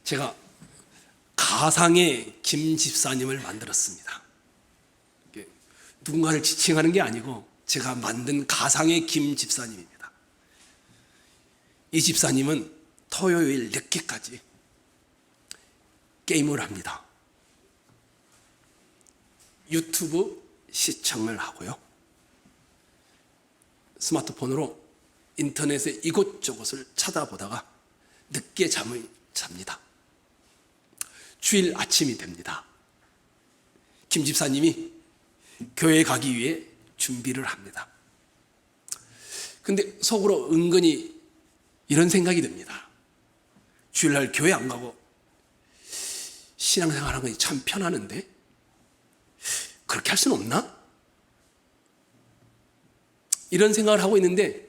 제가 가상의 김 집사님을 만들었습니다. 누군가를 지칭하는 게 아니고 제가 만든 가상의 김 집사님입니다. 이 집사님은 토요일 늦게까지 게임을 합니다. 유튜브 시청을 하고요. 스마트폰으로 인터넷에 이곳저곳을 찾아보다가 늦게 잠을 잡니다. 주일 아침이 됩니다. 김 집사님이 교회에 가기 위해 준비를 합니다. 근데 속으로 은근히 이런 생각이 듭니다. 주일날 교회 안 가고 신앙생활 하는 건 참 편하는데 그렇게 할 수는 없나? 이런 생각을 하고 있는데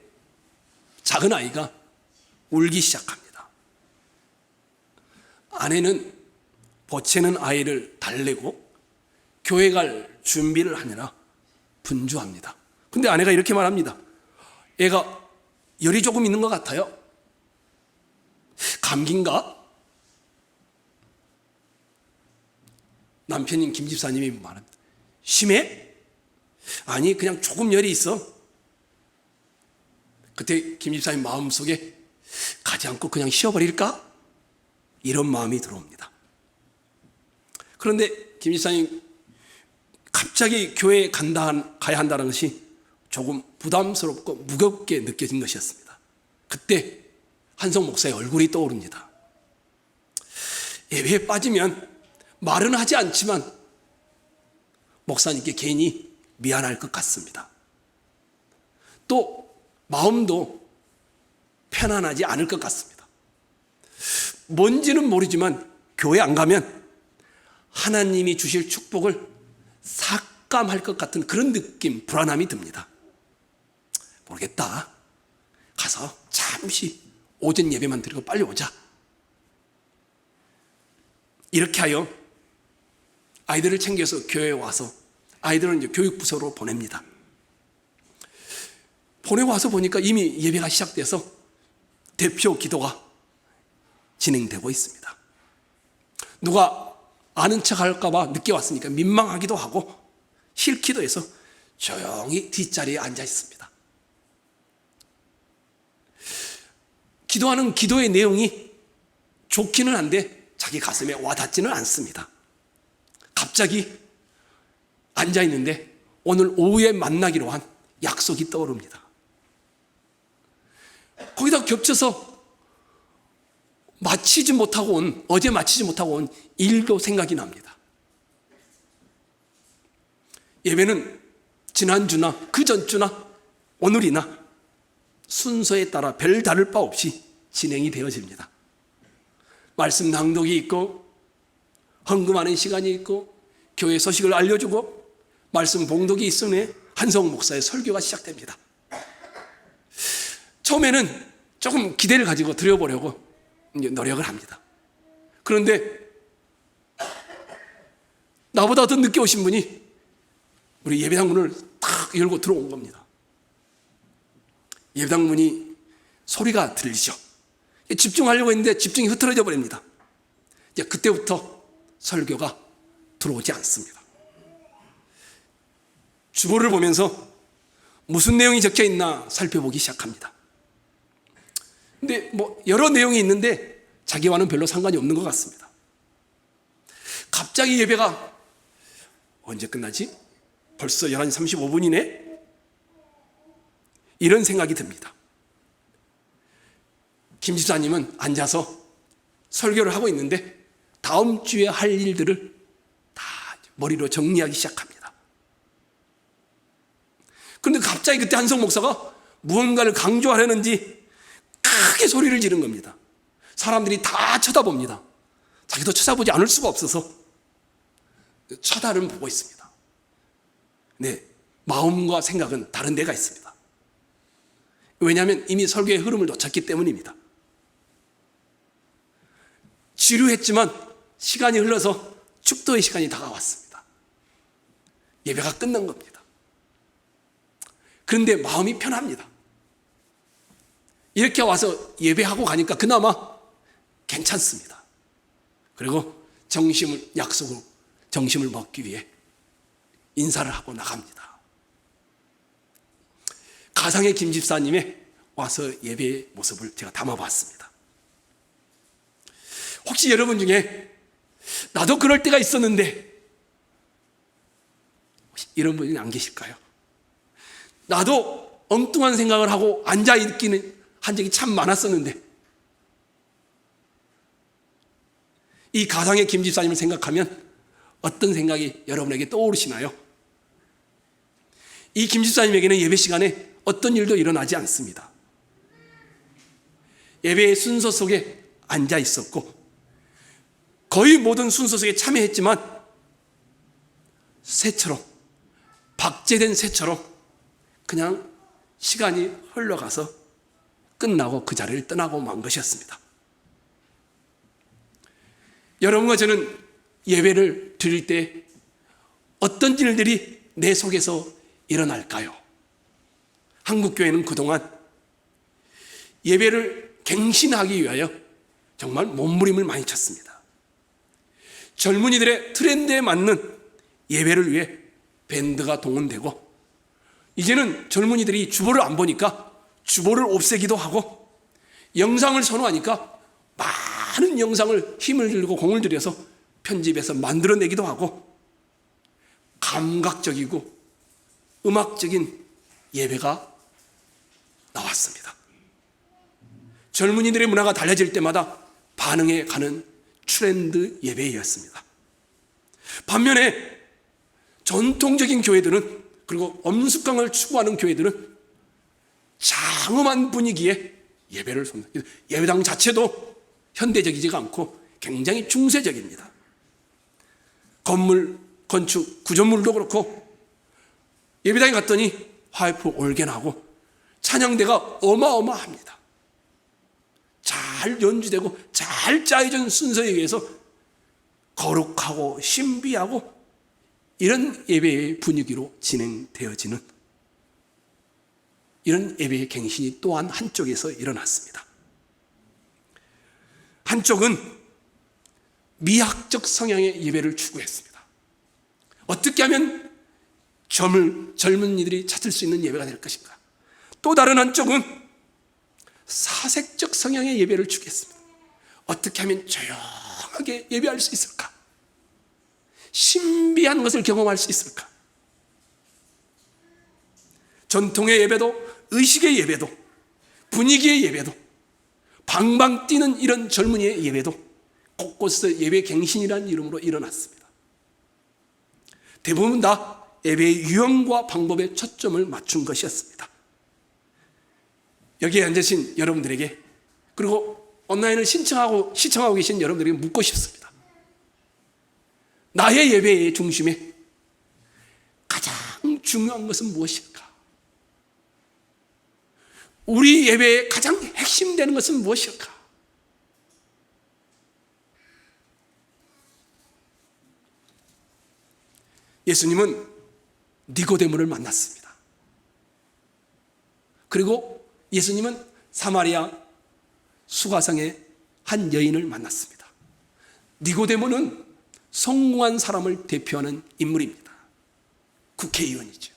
작은 아이가 울기 시작합니다. 아내는 보채는 아이를 달래고 교회 갈 준비를 하느라 분주합니다. 근데 아내가 이렇게 말합니다. 애가 열이 조금 있는 것 같아요. 감기인가? 남편인 김 집사님이 말합니다. 심해? 아니, 그냥 조금 열이 있어. 그때 김 집사님 마음속에 가지 않고 그냥 쉬어버릴까? 이런 마음이 들어옵니다. 그런데 김 집사님 갑자기 교회에 가야 한다는 것이 조금 부담스럽고 무겁게 느껴진 것이었습니다. 그때 한성 목사의 얼굴이 떠오릅니다. 예배에 빠지면 말은 하지 않지만 목사님께 괜히 미안할 것 같습니다. 또 마음도 편안하지 않을 것 같습니다. 뭔지는 모르지만 교회 안 가면 하나님이 주실 축복을 삭감할 것 같은 그런 느낌, 불안함이 듭니다. 모르겠다. 가서 잠시 오전 예배만 드리고 빨리 오자. 이렇게 하여 아이들을 챙겨서 교회에 와서 아이들은 이제 교육부서로 보냅니다. 보내고 와서 보니까 이미 예배가 시작돼서 대표 기도가 진행되고 있습니다. 누가 아는 척 할까 봐 늦게 왔으니까 민망하기도 하고 싫기도 해서 조용히 뒷자리에 앉아 있습니다. 기도하는 기도의 내용이 좋기는 한데 자기 가슴에 와닿지는 않습니다. 갑자기 앉아 있는데 오늘 오후에 만나기로 한 약속이 떠오릅니다. 거기다 겹쳐서 어제 마치지 못하고 온 일도 생각이 납니다. 예배는 지난주나 그 전주나 오늘이나 순서에 따라 별 다를 바 없이 진행이 되어집니다. 말씀 낭독이 있고 헌금하는 시간이 있고 교회 소식을 알려주고 말씀 봉독이 있으니 한성 목사의 설교가 시작됩니다. 처음에는 조금 기대를 가지고 드려보려고 이제 노력을 합니다. 그런데 나보다 더 늦게 오신 분이 우리 예배당 문을 탁 열고 들어온 겁니다. 예배당 문이 소리가 들리죠. 집중하려고 했는데 집중이 흐트러져 버립니다. 이제 그때부터 설교가 들어오지 않습니다. 주보를 보면서 무슨 내용이 적혀 있나 살펴보기 시작합니다. 근데 여러 내용이 있는데 자기와는 별로 상관이 없는 것 같습니다. 갑자기 예배가 언제 끝나지? 벌써 11시 35분이네? 이런 생각이 듭니다. 김 집사님은 앉아서 설교를 하고 있는데 다음 주에 할 일들을 다 머리로 정리하기 시작합니다. 그런데 갑자기 그때 한성 목사가 무언가를 강조하려는지 크게 소리를 지른 겁니다. 사람들이 다 쳐다봅니다. 자기도 쳐다보지 않을 수가 없어서 쳐다를 보고 있습니다. 네, 마음과 생각은 다른 데가 있습니다. 왜냐하면 이미 설교의 흐름을 놓쳤기 때문입니다. 지루했지만 시간이 흘러서 축도의 시간이 다가왔습니다. 예배가 끝난 겁니다. 그런데 마음이 편합니다. 이렇게 와서 예배하고 가니까 그나마 괜찮습니다. 그리고 약속으로 정심을 먹기 위해 인사를 하고 나갑니다. 가상의 김 집사님의 와서 예배의 모습을 제가 담아봤습니다. 혹시 여러분 중에 나도 그럴 때가 있었는데, 혹시 이런 분이 안 계실까요? 나도 엉뚱한 생각을 하고 앉아있기는 한 적이 참 많았었는데, 이 가상의 김 집사님을 생각하면 어떤 생각이 여러분에게 떠오르시나요? 이 김 집사님에게는 예배 시간에 어떤 일도 일어나지 않습니다. 예배의 순서 속에 앉아 있었고 거의 모든 순서 속에 참여했지만 새처럼, 박제된 새처럼 그냥 시간이 흘러가서 끝나고 그 자리를 떠나고 만 것이었습니다. 여러분과 저는 예배를 드릴 때 어떤 일들이 내 속에서 일어날까요? 한국교회는 그동안 예배를 갱신하기 위하여 정말 몸부림을 많이 쳤습니다. 젊은이들의 트렌드에 맞는 예배를 위해 밴드가 동원되고, 이제는 젊은이들이 주보를 안 보니까 주보를 없애기도 하고, 영상을 선호하니까 많은 영상을 힘을 들고 공을 들여서 편집해서 만들어내기도 하고, 감각적이고 음악적인 예배가 나왔습니다. 젊은이들의 문화가 달라질 때마다 반응해 가는 트렌드 예배였습니다. 반면에 전통적인 교회들은, 그리고 엄숙강을 추구하는 교회들은 장엄한 분위기의 예배를 섭니다. 예배당 자체도 현대적이지가 않고 굉장히 중세적입니다. 건물, 건축, 구조물도 그렇고, 예배당에 갔더니 화이프 올겐하고 찬양대가 어마어마합니다. 잘 연주되고 잘 짜여진 순서에 의해서 거룩하고 신비하고 이런 예배의 분위기로 진행되어지는 이런 예배의 갱신이 또한 한쪽에서 일어났습니다. 한쪽은 미학적 성향의 예배를 추구했습니다. 어떻게 하면 젊은이들이 찾을 수 있는 예배가 될 것인가? 또 다른 한쪽은 사색적 성향의 예배를 추구했습니다. 어떻게 하면 조용하게 예배할 수 있을까? 신비한 것을 경험할 수 있을까? 전통의 예배도, 의식의 예배도, 분위기의 예배도, 방방 뛰는 이런 젊은이의 예배도 곳곳에서 예배 갱신이라는 이름으로 일어났습니다. 대부분 다 예배의 유형과 방법에 초점을 맞춘 것이었습니다. 여기에 앉으신 여러분들에게, 그리고 온라인을 시청하고 계신 여러분들에게 묻고 싶습니다. 나의 예배의 중심에 가장 중요한 것은 무엇일까? 우리 예배의 가장 핵심되는 것은 무엇일까? 예수님은 니고데모를 만났습니다. 그리고 예수님은 사마리아 수가성의 한 여인을 만났습니다. 니고데모는 성공한 사람을 대표하는 인물입니다. 국회의원이죠.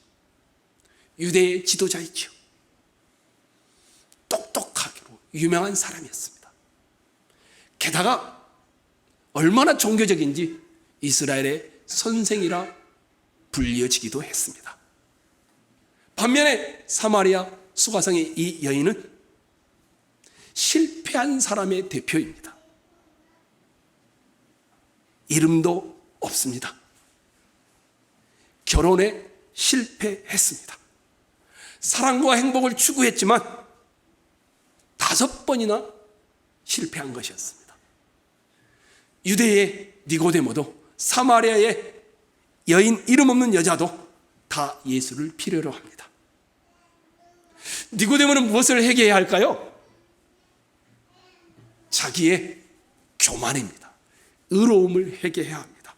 유대의 지도자이죠. 똑똑하기로 유명한 사람이었습니다. 게다가 얼마나 종교적인지 이스라엘의 선생이라 불려지기도 했습니다. 반면에 사마리아 수가성의 이 여인은 실패한 사람의 대표입니다. 이름도 없습니다. 결혼에 실패했습니다. 사랑과 행복을 추구했지만 5번이나 실패한 것이었습니다. 유대의 니고데모도 사마리아의 여인, 이름 없는 여자도 다 예수를 필요로 합니다. 니고데모는 무엇을 회개해야 할까요? 자기의 교만입니다. 의로움을 회개해야 합니다.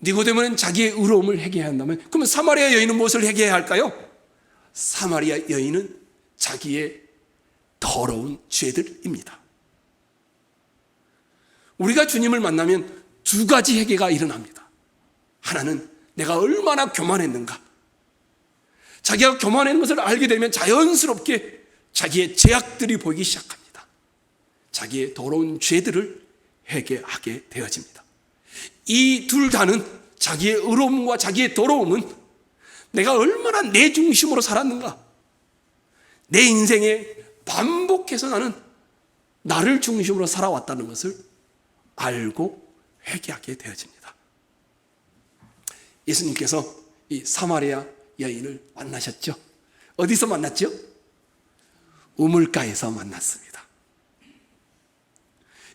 니고데모는 자기의 의로움을 회개해야 한다면, 그러면 사마리아 여인은 무엇을 회개해야 할까요? 사마리아 여인은 자기의 더러운 죄들입니다. 우리가 주님을 만나면 두 가지 회개가 일어납니다. 하나는 내가 얼마나 교만했는가. 자기가 교만한 것을 알게 되면 자연스럽게 자기의 죄악들이 보이기 시작합니다. 자기의 더러운 죄들을 회개하게 되어집니다. 이 둘 다는 자기의 의로움과 자기의 더러움은 내가 얼마나 내 중심으로 살았는가, 내 인생에 반복해서 나는 나를 중심으로 살아왔다는 것을 알고 회개하게 되어집니다. 예수님께서 이 사마리아 여인을 만나셨죠? 어디서 만났죠? 우물가에서 만났습니다.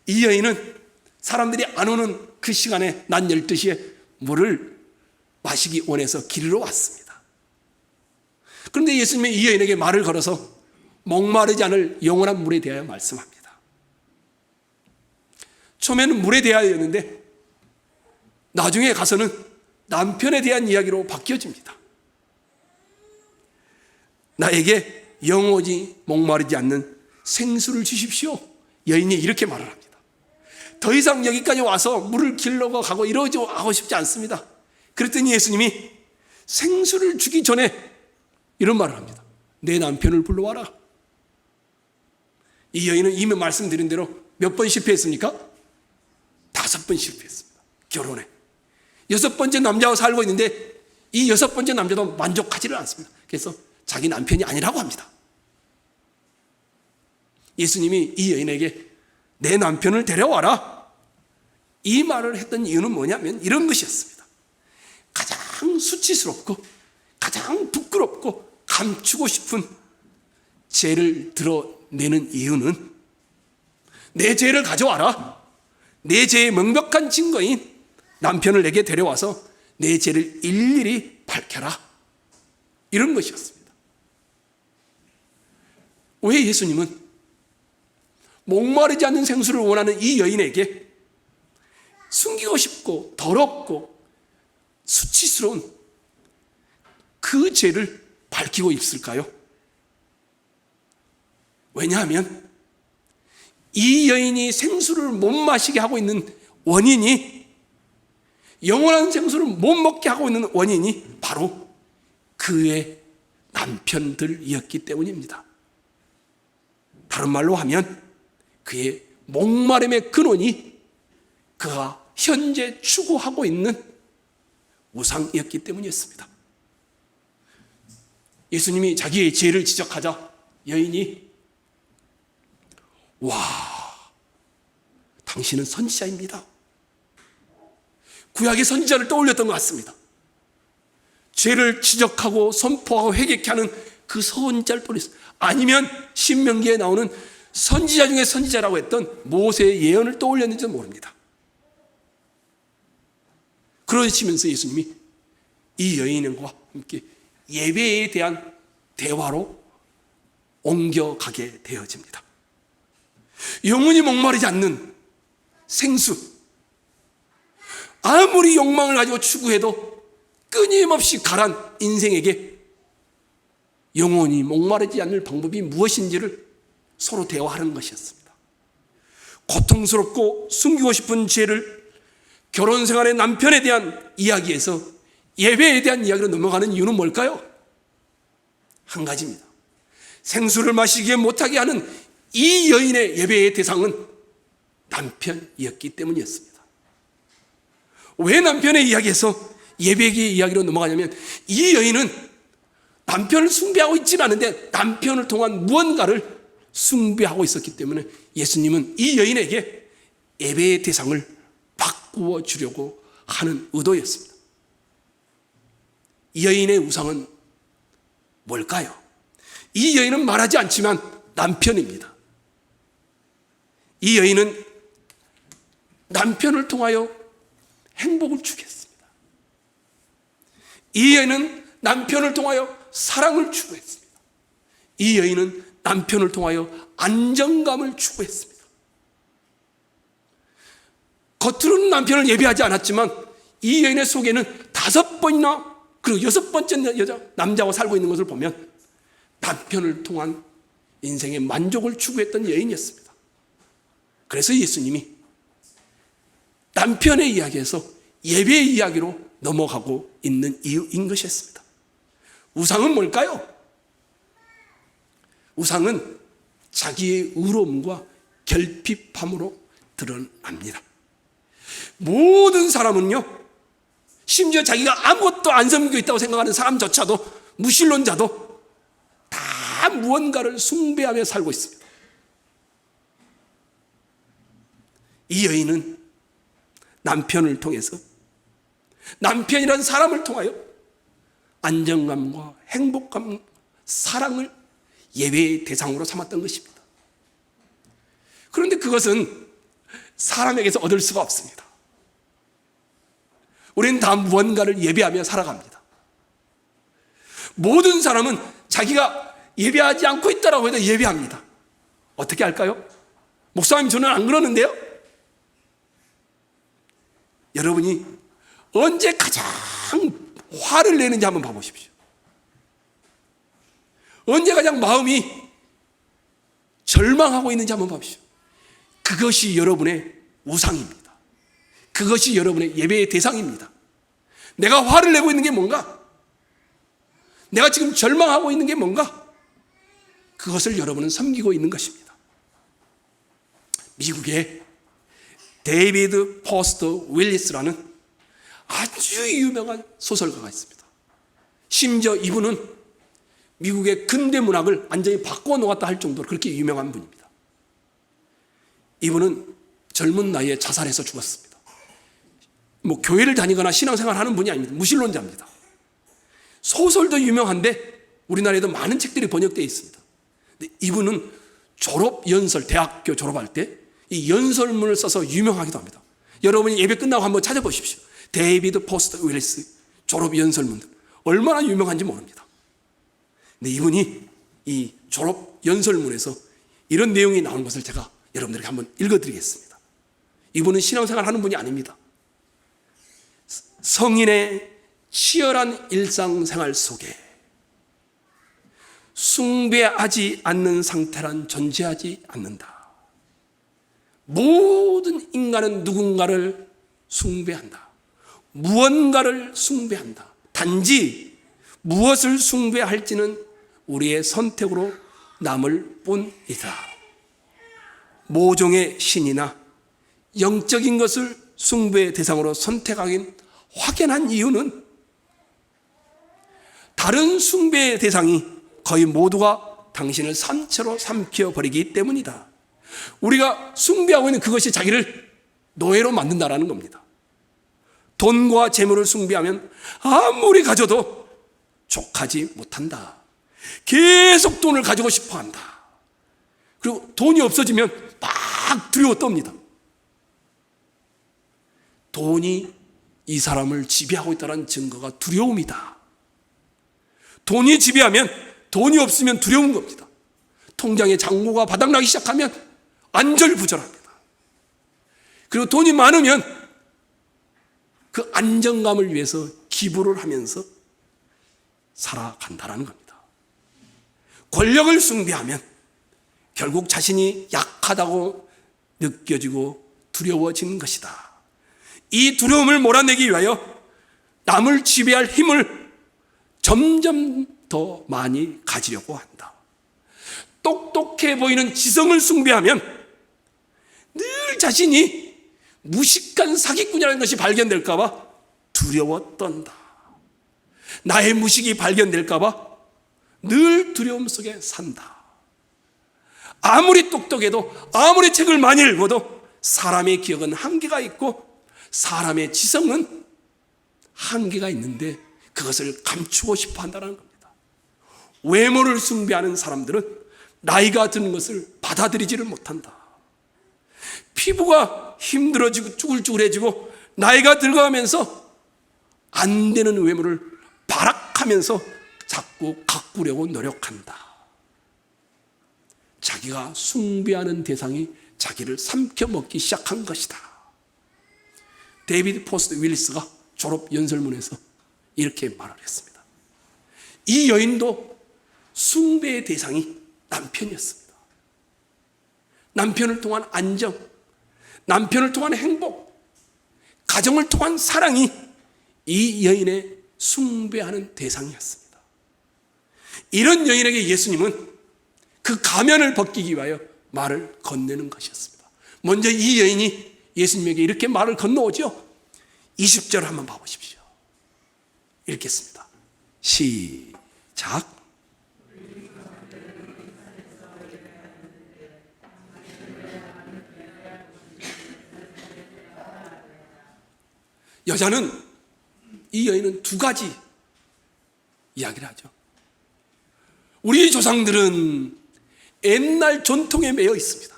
이 여인은 사람들이 안 오는 그 시간에 낮 12시에 물을 마시기 원해서 길으로 왔습니다. 그런데 예수님이 이 여인에게 말을 걸어서 목마르지 않을 영원한 물에 대하여 말씀합니다. 처음에는 물에 대하여였는데 나중에 가서는 남편에 대한 이야기로 바뀌어집니다. 나에게 영원히 목마르지 않는 생수를 주십시오. 여인이 이렇게 말을 합니다. 더 이상 여기까지 와서 물을 길러고 가고 이러지 하고 싶지 않습니다. 그랬더니 예수님이 생수를 주기 전에 이런 말을 합니다. 내 남편을 불러와라. 이 여인은 이미 말씀드린 대로 몇 번 실패했습니까? 5번 실패했습니다. 결혼에 6번째 남자와 살고 있는데 이 6번째 남자도 만족하지를 않습니다. 그래서 자기 남편이 아니라고 합니다. 예수님이 이 여인에게 내 남편을 데려와라, 이 말을 했던 이유는 뭐냐면 이런 것이었습니다. 가장 수치스럽고 가장 부끄럽고 감추고 싶은 죄를 드러내는 이유는 내 죄를 가져와라, 내 죄의 명백한 증거인 남편을 내게 데려와서 내 죄를 일일이 밝혀라, 이런 것이었습니다. 왜 예수님은 목마르지 않는 생수를 원하는 이 여인에게 숨기고 싶고 더럽고 수치스러운 그 죄를 밝히고 있을까요? 왜냐하면 이 여인이 생수를 못 마시게 하고 있는 원인이, 영원한 생수를 못 먹게 하고 있는 원인이 바로 그의 남편들이었기 때문입니다. 다른 말로 하면 그의 목마름의 근원이 그가 현재 추구하고 있는 우상이었기 때문이었습니다. 예수님이 자기의 죄를 지적하자 여인이 와, 당신은 선지자입니다. 구약의 선지자를 떠올렸던 것 같습니다. 죄를 지적하고 선포하고 회개케 하는 그 선지자를 떠올렸어요. 아니면 신명기에 나오는 선지자 중에 선지자라고 했던 모세의 예언을 떠올렸는지도 모릅니다. 그러시면서 예수님이 이 여인과 함께 예배에 대한 대화로 옮겨가게 되어집니다. 영원히 목마르지 않는 생수, 아무리 욕망을 가지고 추구해도 끊임없이 가란 인생에게 영원히 목마르지 않을 방법이 무엇인지를 서로 대화하는 것이었습니다. 고통스럽고 숨기고 싶은 죄를 결혼 생활의 남편에 대한 이야기에서 예배에 대한 이야기로 넘어가는 이유는 뭘까요? 한 가지입니다. 생수를 마시기에 못하게 하는 이 여인의 예배의 대상은 남편이었기 때문이었습니다. 왜 남편의 이야기에서 예배의 이야기로 넘어가냐면 이 여인은 남편을 숭배하고 있지는 않은데 남편을 통한 무언가를 숭배하고 있었기 때문에 예수님은 이 여인에게 예배의 대상을 바꾸어 주려고 하는 의도였습니다. 이 여인의 우상은 뭘까요? 이 여인은 말하지 않지만 남편입니다. 이 여인은 남편을 통하여 행복을 주겠습니다. 이 여인은 남편을 통하여 사랑을 추구했습니다. 이 여인은 남편을 통하여 안정감을 추구했습니다. 겉으로는 남편을 예배하지 않았지만 이 여인의 속에는 5번이나 그리고 6번째 남자와 살고 있는 것을 보면 남편을 통한 인생의 만족을 추구했던 여인이었습니다. 그래서 예수님이 남편의 이야기에서 예배의 이야기로 넘어가고 있는 이유인 것이었습니다. 우상은 뭘까요? 우상은 자기의 의로움과 결핍함으로 드러납니다. 모든 사람은요, 심지어 자기가 아무것도 안 섬기고 있다고 생각하는 사람조차도, 무신론자도 다 무언가를 숭배하며 살고 있습니다. 이 여인은 남편을 통해서, 남편이라는 사람을 통하여 안정감과 행복감, 사랑을 예배의 대상으로 삼았던 것입니다. 그런데 그것은 사람에게서 얻을 수가 없습니다. 우리는 다 무언가를 예배하며 살아갑니다. 모든 사람은 자기가 예배하지 않고 있다라고 해도 예배합니다. 어떻게 할까요? 목사님, 저는 안 그러는데요? 여러분이 언제 가장 화를 내는지 한번 봐보십시오. 언제 가장 마음이 절망하고 있는지 한번 봐보십시오. 그것이 여러분의 우상입니다. 그것이 여러분의 예배의 대상입니다. 내가 화를 내고 있는 게 뭔가? 내가 지금 절망하고 있는 게 뭔가? 그것을 여러분은 섬기고 있는 것입니다. 미국의 데이비드 포스터 윌리스라는 아주 유명한 소설가가 있습니다. 심지어 이분은 미국의 근대 문학을 완전히 바꿔놓았다 할 정도로 그렇게 유명한 분입니다. 이분은 젊은 나이에 자살해서 죽었습니다. 교회를 다니거나 신앙생활 하는 분이 아닙니다. 무신론자입니다. 소설도 유명한데 우리나라에도 많은 책들이 번역되어 있습니다. 근데 이분은 졸업연설, 대학교 졸업할 때 이 연설문을 써서 유명하기도 합니다. 여러분이 예배 끝나고 한번 찾아보십시오. 데이비드 포스터 윌리스 졸업연설문들 얼마나 유명한지 모릅니다. 근데 이분이 이 졸업연설문에서 이런 내용이 나온 것을 제가 여러분들에게 한번 읽어드리겠습니다. 이분은 신앙생활 하는 분이 아닙니다. 성인의 치열한 일상생활 속에 숭배하지 않는 상태란 존재하지 않는다. 모든 인간은 누군가를 숭배한다. 무언가를 숭배한다. 단지 무엇을 숭배할지는 우리의 선택으로 남을 뿐이다. 모종의 신이나 영적인 것을 숭배의 대상으로 선택하긴 확연한 이유는 다른 숭배의 대상이 거의 모두가 당신을 산채로 삼켜버리기 때문이다. 우리가 숭배하고 있는 그것이 자기를 노예로 만든다라는 겁니다. 돈과 재물을 숭배하면 아무리 가져도 족하지 못한다. 계속 돈을 가지고 싶어 한다. 그리고 돈이 없어지면 막 두려워 떱니다. 돈이 이 사람을 지배하고 있다는 증거가 두려움이다. 돈이 지배하면 돈이 없으면 두려운 겁니다. 통장에 잔고가 바닥나기 시작하면 안절부절합니다. 그리고 돈이 많으면 그 안정감을 위해서 기부를 하면서 살아간다는 겁니다. 권력을 숭배하면 결국 자신이 약하다고 느껴지고 두려워진 것이다. 이 두려움을 몰아내기 위하여 남을 지배할 힘을 점점 더 많이 가지려고 한다. 똑똑해 보이는 지성을 숭배하면 늘 자신이 무식한 사기꾼이라는 것이 발견될까 봐 두려워 떤다. 나의 무식이 발견될까 봐 늘 두려움 속에 산다. 아무리 똑똑해도, 아무리 책을 많이 읽어도 사람의 기억은 한계가 있고 사람의 지성은 한계가 있는데 그것을 감추고 싶어 한다는 겁니다. 외모를 숭배하는 사람들은 나이가 드는 것을 받아들이지를 못한다. 피부가 힘들어지고 쭈글쭈글해지고 나이가 들어가면서 안 되는 외모를 발악하면서 자꾸 가꾸려고 노력한다. 자기가 숭배하는 대상이 자기를 삼켜먹기 시작한 것이다. 데이비드 포스터 윌리스가 졸업 연설문에서 이렇게 말을 했습니다. 이 여인도 숭배의 대상이 남편이었습니다. 남편을 통한 안정, 남편을 통한 행복, 가정을 통한 사랑이 이 여인의 숭배하는 대상이었습니다. 이런 여인에게 예수님은 그 가면을 벗기기 위하여 말을 건네는 것이었습니다. 먼저 이 여인이 예수님에게 이렇게 말을 건너오죠. 20절 한번 봐보십시오. 읽겠습니다. 시작. 이 여인은 두 가지 이야기를 하죠. 우리 조상들은 옛날 전통에 매여 있습니다.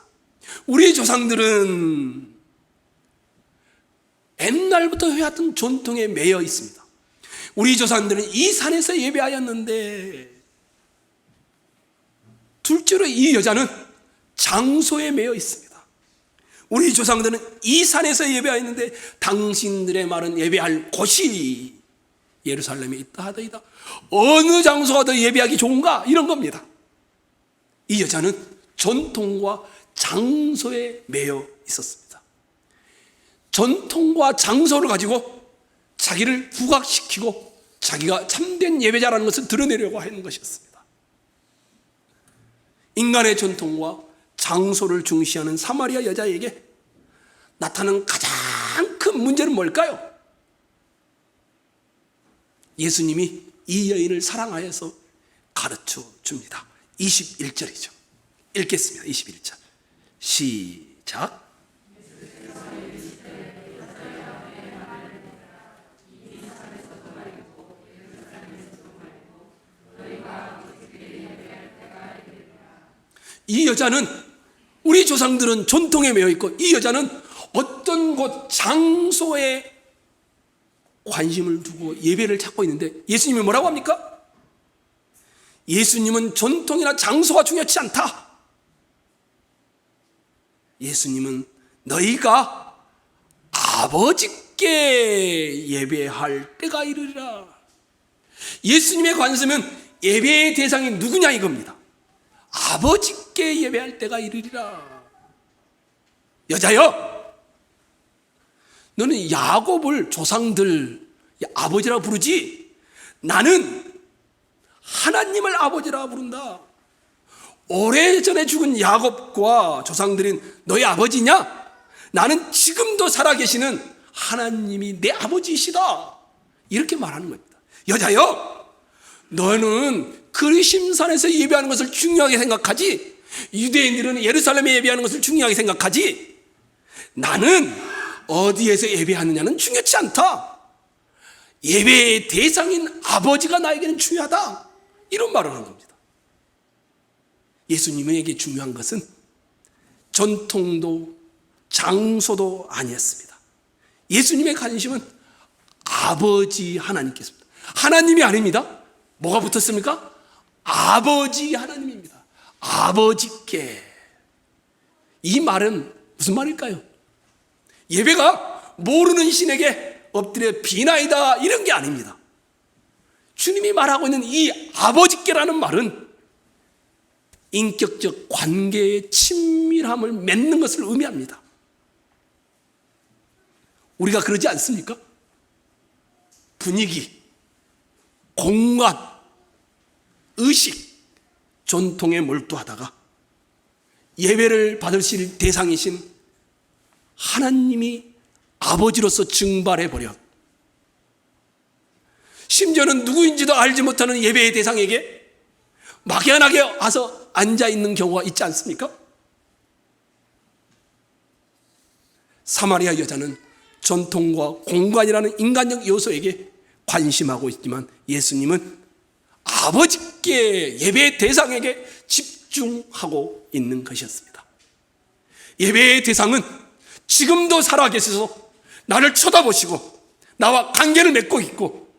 우리 조상들은 옛날부터 해왔던 전통에 매여 있습니다. 우리 조상들은 이 산에서 예배하였는데, 둘째로 이 여자는 장소에 매여 있습니다. 우리 조상들은 이 산에서 예배하였는데 당신들의 말은 예배할 곳이 예루살렘에 있다 하더이다. 어느 장소가 더 예배하기 좋은가? 이런 겁니다. 이 여자는 전통과 장소에 매여 있었습니다. 전통과 장소를 가지고 자기를 부각시키고 자기가 참된 예배자라는 것을 드러내려고 하는 것이었습니다. 인간의 전통과 장소를 중시하는 사마리아 여자에게 나타나는 가장 큰 문제는 뭘까요? 예수님이 이 여인을 사랑하여서 가르쳐 줍니다. 21절이죠. 읽겠습니다. 21절. 시작. 이 여자는, 우리 조상들은 전통에 매여 있고, 이 여자는 어떤 곳 장소에 관심을 두고 예배를 찾고 있는데, 예수님이 뭐라고 합니까? 예수님은 전통이나 장소가 중요하지 않다. 예수님은 너희가 아버지께 예배할 때가 이르리라. 예수님의 관심은 예배의 대상이 누구냐 이겁니다. 아버지께 예배할 때가 이르리라. 여자여, 너는 야곱을 조상들 아버지라 부르지, 나는 하나님을 아버지라 부른다. 오래전에 죽은 야곱과 조상들인 너희 아버지냐? 나는 지금도 살아계시는 하나님이 내 아버지이시다. 이렇게 말하는 겁니다. 여자여, 너는 그리심산에서 예배하는 것을 중요하게 생각하지, 유대인들은 예루살렘에 예배하는 것을 중요하게 생각하지, 나는 어디에서 예배하느냐는 중요치 않다. 예배의 대상인 아버지가 나에게는 중요하다. 이런 말을 하는 겁니다. 예수님에게 중요한 것은 전통도 장소도 아니었습니다. 예수님의 관심은 아버지 하나님께서입니다. 하나님이 아닙니다. 뭐가 붙었습니까? 아버지 하나님입니다. 아버지께. 이 말은 무슨 말일까요? 예배가 모르는 신에게 엎드려 비나이다 이런 게 아닙니다. 주님이 말하고 있는 이 아버지께라는 말은 인격적 관계의 친밀함을 맺는 것을 의미합니다. 우리가 그러지 않습니까? 분위기, 공간, 의식, 전통에 몰두하다가 예배를 받으실 대상이신 하나님이 아버지로서 증발해버려, 심지어는 누구인지도 알지 못하는 예배의 대상에게 막연하게 와서 앉아있는 경우가 있지 않습니까? 사마리아 여자는 전통과 공간이라는 인간적 요소에게 관심하고 있지만, 예수님은 아버지께, 예배의 대상에게 집중하고 있는 것이었습니다. 예배의 대상은 지금도 살아계셔서 나를 쳐다보시고 나와 관계를 맺고 있고,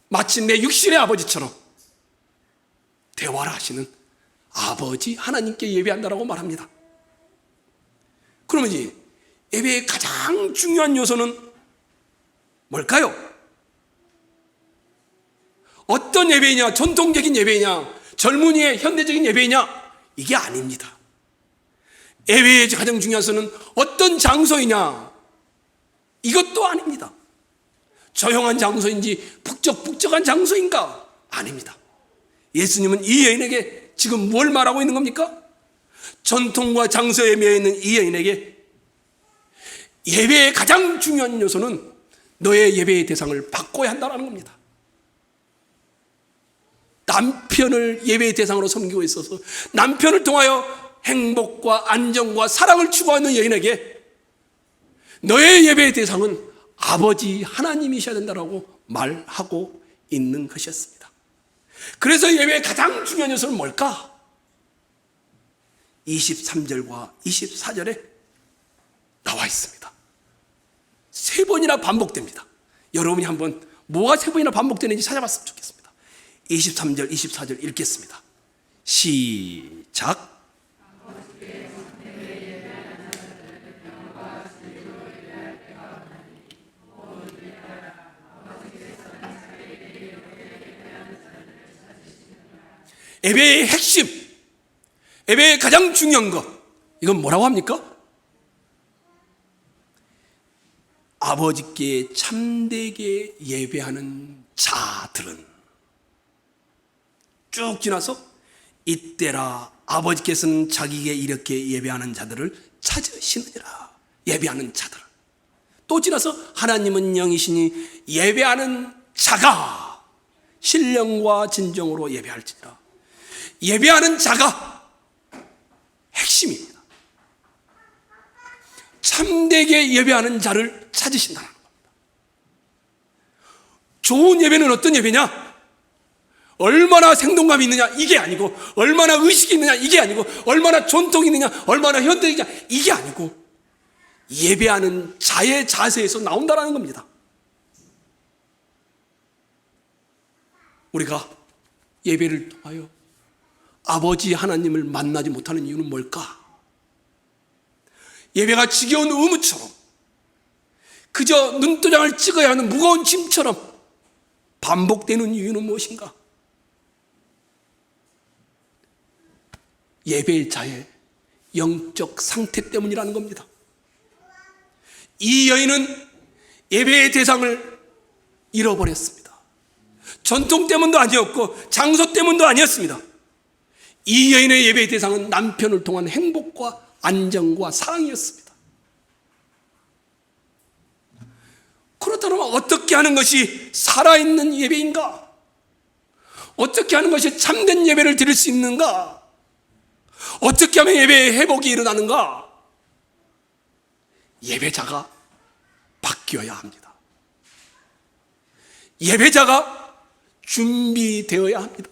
마치 내 육신의 아버지처럼 대화를 하시는 아버지 하나님께 예배한다라고 말합니다. 그러면 이 예배의 가장 중요한 요소는 뭘까요? 어떤 예배냐? 전통적인 예배냐? 젊은이의 현대적인 예배냐? 이게 아닙니다. 예배의 가장 중요한 요소는 어떤 장소이냐? 이것도 아닙니다. 조용한 장소인지 북적북적한 장소인가? 아닙니다. 예수님은 이 여인에게 지금 뭘 말하고 있는 겁니까? 전통과 장소에 매여있는 이 여인에게 예배의 가장 중요한 요소는 너의 예배의 대상을 바꿔야 한다는 겁니다. 남편을 예배의 대상으로 섬기고 있어서 남편을 통하여 행복과 안정과 사랑을 추구하는 여인에게 너의 예배의 대상은 아버지 하나님이셔야 된다고 말하고 있는 것이었습니다. 그래서 예배의 가장 중요한 요소는 뭘까? 23절과 24절에 나와 있습니다. 세 번이나 반복됩니다. 여러분이 한번 뭐가 세 번이나 반복되는지 찾아봤으면 좋겠습니다. 23절, 24절 읽겠습니다. 시작. 예배의 핵심, 예배의 가장 중요한 것, 이건 뭐라고 합니까? 아버지께 참되게 예배하는 자들은, 쭉 지나서 이때라 아버지께서는 자기에게 이렇게 예배하는 자들을 찾으시느니라. 예배하는 자들. 또 지나서 하나님은 영이시니 예배하는 자가 신령과 진정으로 예배할지니라. 예배하는 자가 핵심입니다. 참되게 예배하는 자를 찾으신다는 겁니다. 좋은 예배는 어떤 예배냐? 얼마나 생동감이 있느냐 이게 아니고, 얼마나 의식이 있느냐 이게 아니고, 얼마나 전통이 있느냐, 얼마나 현대이냐 이게 아니고, 예배하는 자의 자세에서 나온다는 겁니다. 우리가 예배를 통하여 아버지 하나님을 만나지 못하는 이유는 뭘까? 예배가 지겨운 의무처럼, 그저 눈도장을 찍어야 하는 무거운 짐처럼 반복되는 이유는 무엇인가? 예배자의 영적 상태 때문이라는 겁니다. 이 여인은 예배의 대상을 잃어버렸습니다. 전통 때문도 아니었고 장소 때문도 아니었습니다. 이 여인의 예배의 대상은 남편을 통한 행복과 안정과 사랑이었습니다. 그렇다면 어떻게 하는 것이 살아있는 예배인가? 어떻게 하는 것이 참된 예배를 드릴 수 있는가? 어떻게 하면 예배의 회복이 일어나는가? 예배자가 바뀌어야 합니다. 예배자가 준비되어야 합니다.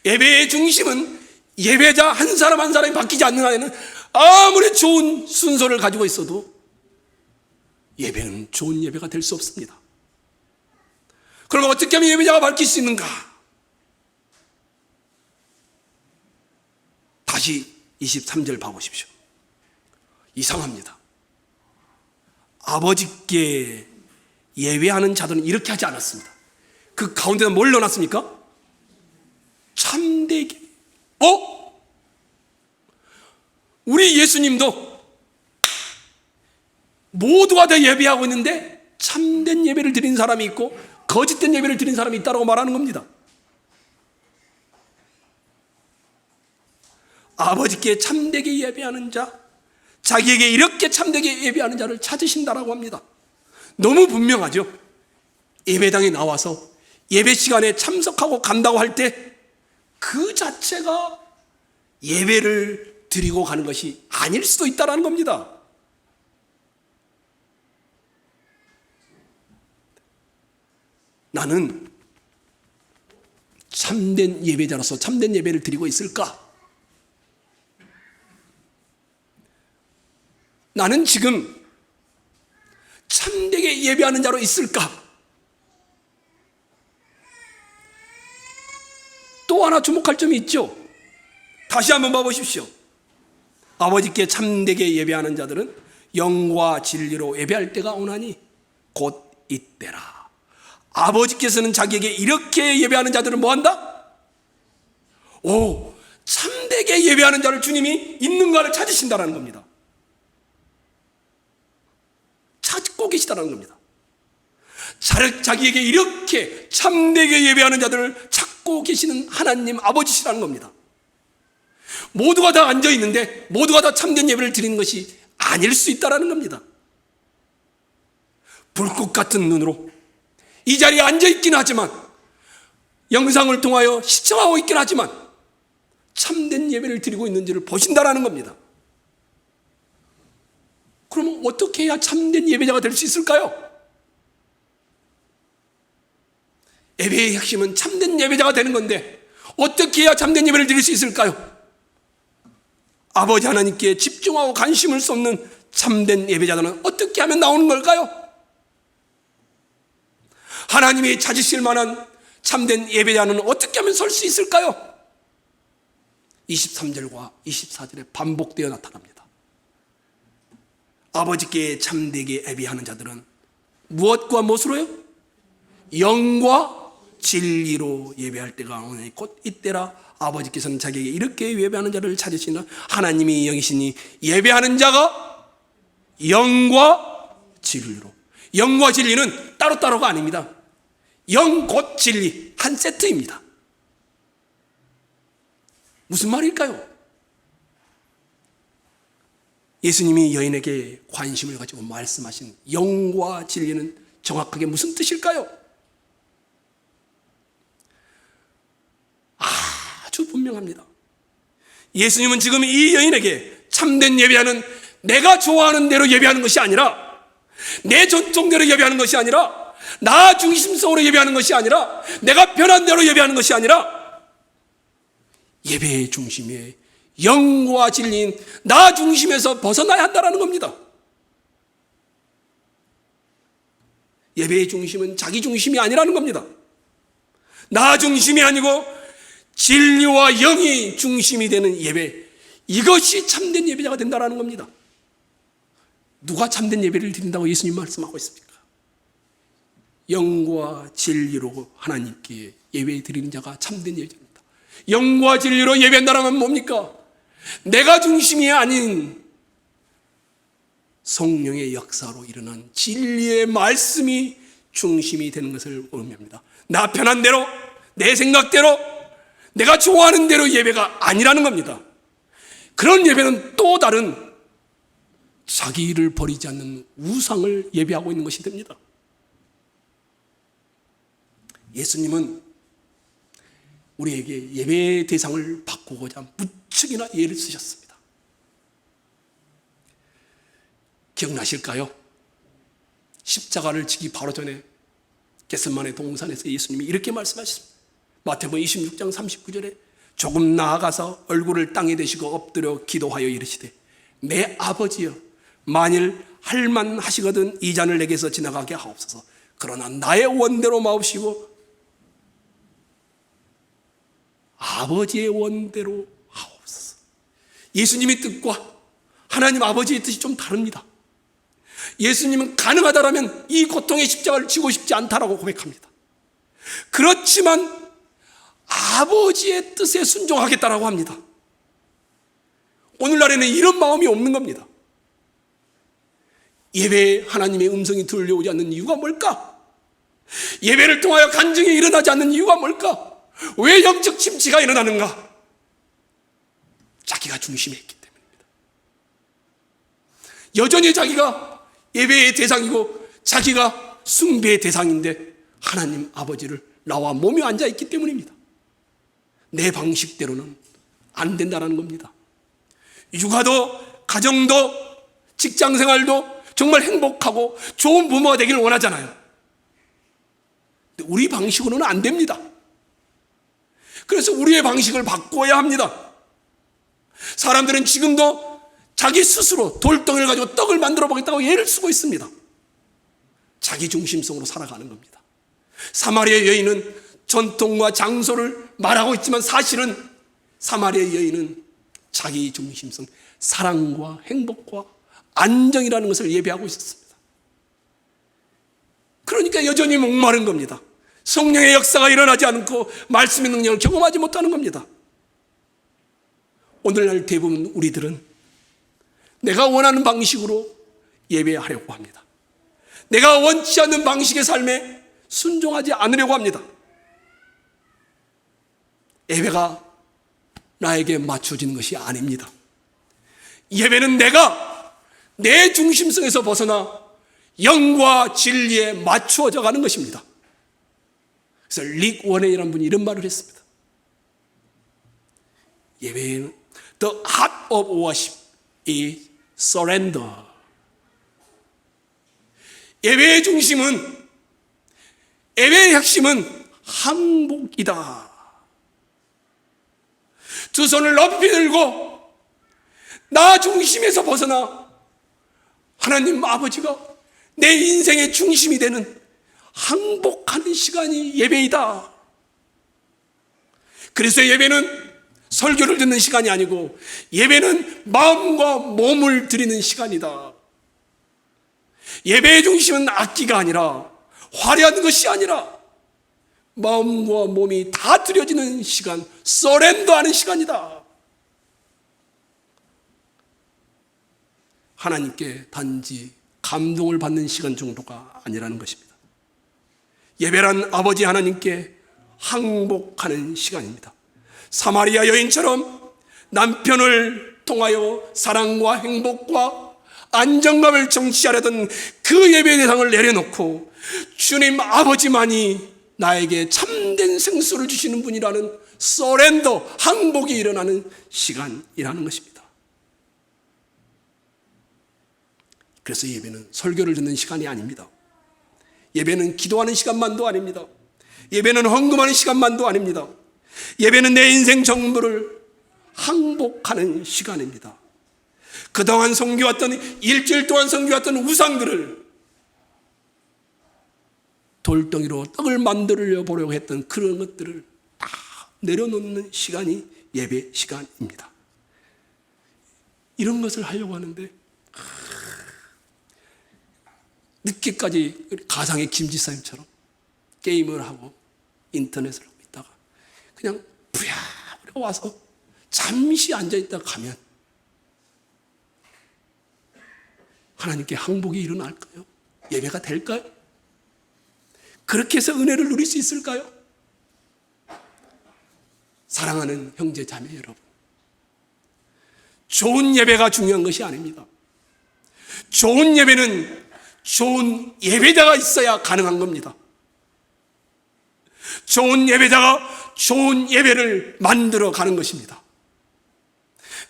예배의 중심은 예배자 한 사람 한 사람이 바뀌지 않는 한에는 아무리 좋은 순서를 가지고 있어도 예배는 좋은 예배가 될 수 없습니다. 그럼 어떻게 하면 예배자가 바뀔 수 있는가? 다시 23절 봐보십시오. 이상합니다. 아버지께 예배하는 자들은 이렇게 하지 않았습니다. 그 가운데다 뭘 넣어놨습니까? 참되게. 우리 예수님도 모두가 다 예배하고 있는데 참된 예배를 드린 사람이 있고 거짓된 예배를 드린 사람이 있다고 말하는 겁니다. 아버지께 참되게 예배하는 자, 자기에게 이렇게 참되게 예배하는 자를 찾으신다라고 합니다. 너무 분명하죠. 예배당에 나와서 예배 시간에 참석하고 간다고 할 때 그 자체가 예배를 드리고 가는 것이 아닐 수도 있다는 겁니다. 나는 참된 예배자로서 참된 예배를 드리고 있을까? 나는 지금 참되게 예배하는 자로 있을까? 또 하나 주목할 점이 있죠. 다시 한번 봐보십시오. 아버지께 참되게 예배하는 자들은 영과 진리로 예배할 때가 오나니 곧 이때라. 아버지께서는 자기에게 이렇게 예배하는 자들은 뭐한다? 참되게 예배하는 자를 주님이 있는가를 찾으신다는 겁니다. 찾고 계시다는 겁니다. 자기에게 이렇게 참되게 예배하는 자들을 찾고 계시는 하나님 아버지시라는 겁니다. 모두가 다 앉아 있는데 모두가 다 참된 예배를 드리는 것이 아닐 수 있다는 겁니다. 불꽃 같은 눈으로 이 자리에 앉아 있긴 하지만, 영상을 통하여 시청하고 있긴 하지만 참된 예배를 드리고 있는지를 보신다라는 겁니다. 그러면 어떻게 해야 참된 예배자가 될 수 있을까요? 예배의 핵심은 참된 예배자가 되는 건데 어떻게 해야 참된 예배를 드릴 수 있을까요? 아버지 하나님께 집중하고 관심을 쏟는 참된 예배자들은 어떻게 하면 나오는 걸까요? 하나님이 찾으실 만한 참된 예배자는 어떻게 하면 설 수 있을까요? 23절과 24절에 반복되어 나타납니다. 아버지께 참되게 예배하는 자들은 무엇과 무엇으로요? 영과 진리로 예배할 때가 오니 곧 이때라. 아버지께서는 자기에게 이렇게 예배하는 자를 찾으시는 하나님이 영이시니 예배하는 자가 영과 진리로. 영과 진리는 따로따로가 아닙니다. 영 곧 진리 한 세트입니다. 무슨 말일까요? 예수님이 여인에게 관심을 가지고 말씀하신 영과 진리는 정확하게 무슨 뜻일까요? 아주 분명합니다. 예수님은 지금 이 여인에게 참된 예배하는, 내가 좋아하는 대로 예배하는 것이 아니라, 내 전통대로 예배하는 것이 아니라, 나 중심성으로 예배하는 것이 아니라, 내가 편한 대로 예배하는 것이 아니라, 예배의 중심에 영과 진리인 나 중심에서 벗어나야 한다는 겁니다. 예배의 중심은 자기 중심이 아니라는 겁니다. 나 중심이 아니고 진리와 영이 중심이 되는 예배, 이것이 참된 예배자가 된다는 겁니다. 누가 참된 예배를 드린다고 예수님 말씀하고 있습니까? 영과 진리로 하나님께 예배 드리는 자가 참된 예배자입니다. 영과 진리로 예배한다면 뭡니까? 내가 중심이 아닌 성령의 역사로 일어난 진리의 말씀이 중심이 되는 것을 의미합니다. 나 편한 대로, 내 생각대로, 내가 좋아하는 대로 예배가 아니라는 겁니다. 그런 예배는 또 다른 자기를 버리지 않는 우상을 예배하고 있는 것이 됩니다. 예수님은 우리에게 예배의 대상을 바꾸고자 무척이나 예를 쓰셨습니다. 기억나실까요? 십자가를 지기 바로 전에 겟세마네 동산에서 예수님이 이렇게 말씀하셨습니다. 마태복음 26장 39절에 조금 나아가서 얼굴을 땅에 대시고 엎드려 기도하여 이르시되 내 아버지여, 만일 할만하시거든 이 잔을 내게서 지나가게 하옵소서. 그러나 나의 원대로 마옵시고 아버지의 원대로 하옵소서. 예수님의 뜻과 하나님 아버지의 뜻이 좀 다릅니다. 예수님은 가능하다라면 이 고통의 십자가를 지고 싶지 않다라고 고백합니다. 그렇지만 아버지의 뜻에 순종하겠다라고 합니다. 오늘날에는 이런 마음이 없는 겁니다. 예배에 하나님의 음성이 들려오지 않는 이유가 뭘까? 예배를 통하여 간증이 일어나지 않는 이유가 뭘까? 왜 영적 침체가 일어나는가? 자기가 중심에 있기 때문입니다. 여전히 자기가 예배의 대상이고 자기가 숭배의 대상인데 하나님 아버지를 나와 몸에 앉아 있기 때문입니다. 내 방식대로는 안 된다는 겁니다. 육아도, 가정도, 직장생활도 정말 행복하고 좋은 부모가 되기를 원하잖아요. 근데 우리 방식으로는 안 됩니다. 그래서 우리의 방식을 바꿔야 합니다. 사람들은 지금도 자기 스스로 돌덩이를 가지고 떡을 만들어 보겠다고 예를 쓰고 있습니다. 자기 중심성으로 살아가는 겁니다. 사마리아 여인은 전통과 장소를 말하고 있지만 사실은 사마리아 여인은 자기 중심성, 사랑과 행복과 안정이라는 것을 예배하고 있었습니다. 그러니까 여전히 목마른 겁니다. 성령의 역사가 일어나지 않고 말씀의 능력을 경험하지 못하는 겁니다. 오늘날 대부분 우리들은 내가 원하는 방식으로 예배하려고 합니다. 내가 원치 않는 방식의 삶에 순종하지 않으려고 합니다. 예배가 나에게 맞춰지는 것이 아닙니다. 예배는 내가 내 중심성에서 벗어나 영과 진리에 맞추어져 가는 것입니다. 그래서 릭 워넨이라는 분이 이런 말을 했습니다. 예배는 The heart of worship is surrender. 예배의 중심은, 예배의 핵심은 항복이다. 두 손을 높이 들고 나 중심에서 벗어나 하나님 아버지가 내 인생의 중심이 되는 항복하는 시간이 예배이다. 그래서 예배는 설교를 듣는 시간이 아니고 예배는 마음과 몸을 드리는 시간이다. 예배의 중심은 악기가 아니라, 화려한 것이 아니라 마음과 몸이 다 드려지는 시간, 서렌더하는 시간이다. 하나님께 단지 감동을 받는 시간 정도가 아니라는 것입니다. 예배란 아버지 하나님께 항복하는 시간입니다. 사마리아 여인처럼 남편을 통하여 사랑과 행복과 안정감을 정치하려던 그 예배 대상을 내려놓고 주님 아버지만이 나에게 참된 생수를 주시는 분이라는 서렌더, 항복이 일어나는 시간이라는 것입니다. 그래서 예배는 설교를 듣는 시간이 아닙니다. 예배는 기도하는 시간만도 아닙니다. 예배는 헌금하는 시간만도 아닙니다. 예배는 내 인생 전부를 항복하는 시간입니다. 그동안 섬겨왔던, 일주일 동안 섬겨왔던 우상들을 돌덩이로 떡을 만들어 보려고 했던 그런 것들을 다 내려놓는 시간이 예배 시간입니다. 이런 것을 하려고 하는데 늦게까지 가상의 김지사님처럼 게임을 하고 인터넷을 하고 있다가 그냥 부랴부랴 와서 잠시 앉아있다가 가면 하나님께 항복이 일어날까요? 예배가 될까요? 그렇게 해서 은혜를 누릴 수 있을까요? 사랑하는 형제 자매 여러분, 좋은 예배가 중요한 것이 아닙니다. 좋은 예배는 좋은 예배자가 있어야 가능한 겁니다. 좋은 예배자가 좋은 예배를 만들어 가는 것입니다.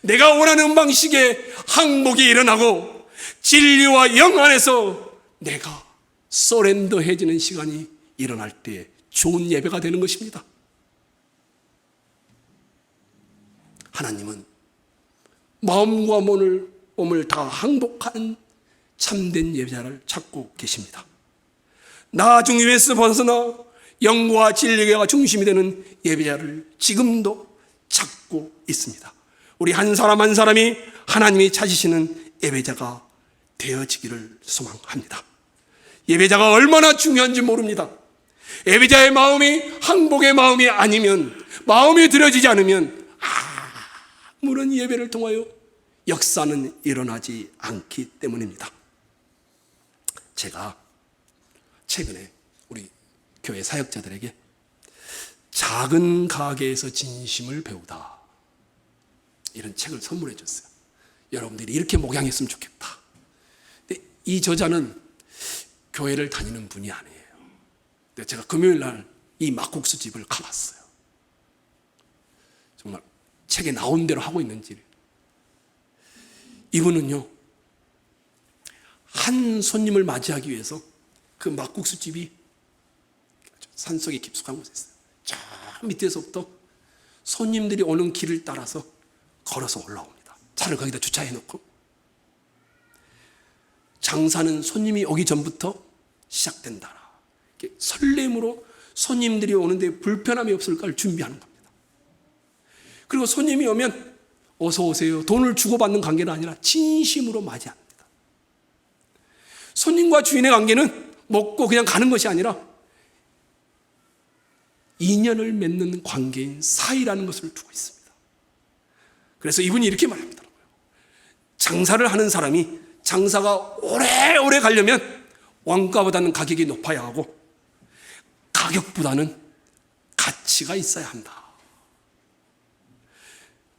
내가 원하는 방식의 항복이 일어나고 진리와 영 안에서 내가 서렌더해지는 시간이 일어날 때 좋은 예배가 되는 것입니다. 하나님은 마음과 몸을 다 항복하는 참된 예배자를 찾고 계십니다. 나 중심에서 벗어나 영과 진리가 중심이 되는 예배자를 지금도 찾고 있습니다. 우리 한 사람 한 사람이 하나님이 찾으시는 예배자가 되어지기를 소망합니다. 예배자가 얼마나 중요한지 모릅니다. 예배자의 마음이 항복의 마음이 아니면, 마음이 들여지지 않으면 아무런 예배를 통하여 역사는 일어나지 않기 때문입니다. 제가 최근에 우리 교회 사역자들에게 작은 가게에서 진심을 배우다, 이런 책을 선물해 줬어요. 여러분들이 이렇게 목양했으면 좋겠다. 근데 이 저자는 교회를 다니는 분이 아니에요. 근데 제가 금요일 날 이 막국수 집을 가봤어요. 정말 책에 나온 대로 하고 있는지. 이분은요, 한 손님을 맞이하기 위해서 그 막국수 집이 산속에 깊숙한 곳에 있어요. 저 밑에서부터 손님들이 오는 길을 따라서 걸어서 올라옵니다. 차를 거기다 주차해 놓고 장사는 손님이 오기 전부터 시작된다. 설렘으로 손님들이 오는데 불편함이 없을까를 준비하는 겁니다. 그리고 손님이 오면 어서 오세요, 돈을 주고받는 관계는 아니라 진심으로 맞이합니다. 손님과 주인의 관계는 먹고 그냥 가는 것이 아니라 인연을 맺는 관계인 사이라는 것을 두고 있습니다. 그래서 이분이 이렇게 말합니다. 장사를 하는 사람이 장사가 오래오래 가려면 원가보다는 가격이 높아야 하고 가격보다는 가치가 있어야 한다.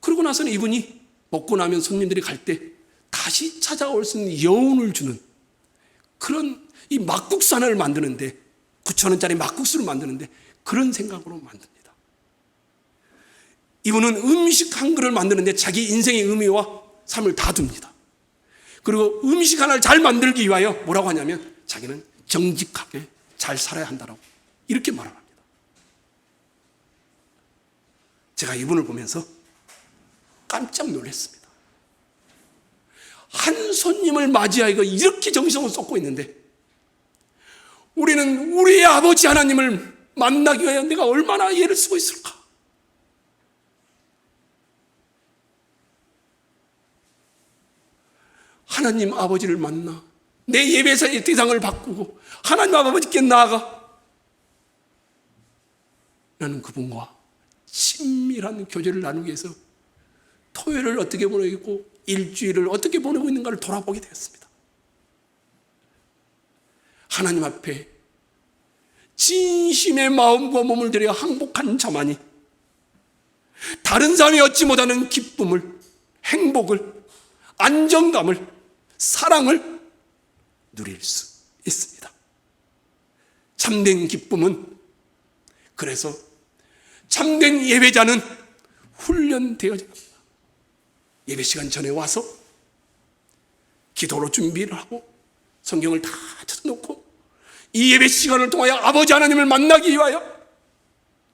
그러고 나서는 이분이 먹고 나면 손님들이 갈 때 다시 찾아올 수 있는 여운을 주는 그런 이 막국수 하나를 만드는데 9,000원짜리 막국수를 만드는데 그런 생각으로 만듭니다. 이분은 음식 한 그릇을 만드는데 자기 인생의 의미와 삶을 다 둡니다. 그리고 음식 하나를 잘 만들기 위하여 뭐라고 하냐면 자기는 정직하게 잘 살아야 한다라고 이렇게 말을 합니다. 제가 이분을 보면서 깜짝 놀랐습니다. 한 손님을 맞이하여 이렇게 정성을 쏟고 있는데 우리는 우리의 아버지 하나님을 만나기 위하여 내가 얼마나 애를 쓰고 있을까? 하나님 아버지를 만나 내 예배사의 대상을 바꾸고 하나님 아버지께 나아가 나는 그분과 친밀한 교제를 나누기 위해서 토요일을 어떻게 보내고 일주일을 어떻게 보내고 있는가를 돌아보게 되었습니다. 하나님 앞에 진심의 마음과 몸을 들여 항복한 자만이 다른 사람이 얻지 못하는 기쁨을, 행복을, 안정감을, 사랑을 누릴 수 있습니다. 참된 기쁨은 그래서 참된 예배자는 훈련되어져야 합니다. 예배 시간 전에 와서 기도로 준비를 하고 성경을 다 쳐놓고 이 예배 시간을 통하여 아버지 하나님을 만나기 위하여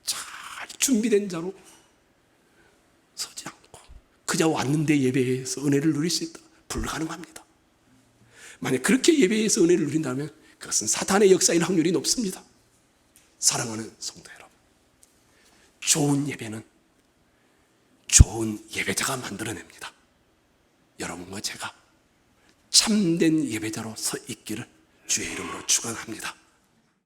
잘 준비된 자로 서지 않고 그저 왔는데 예배에서 은혜를 누릴 수 있다. 불가능합니다. 만약 그렇게 예배에서 은혜를 누린다면 그것은 사탄의 역사일 확률이 높습니다. 사랑하는 성도 여러분, 좋은 예배는 좋은 예배자가 만들어냅니다. 여러분과 제가 참된 예배자로 서 있기를 주의 이름으로 축원합니다.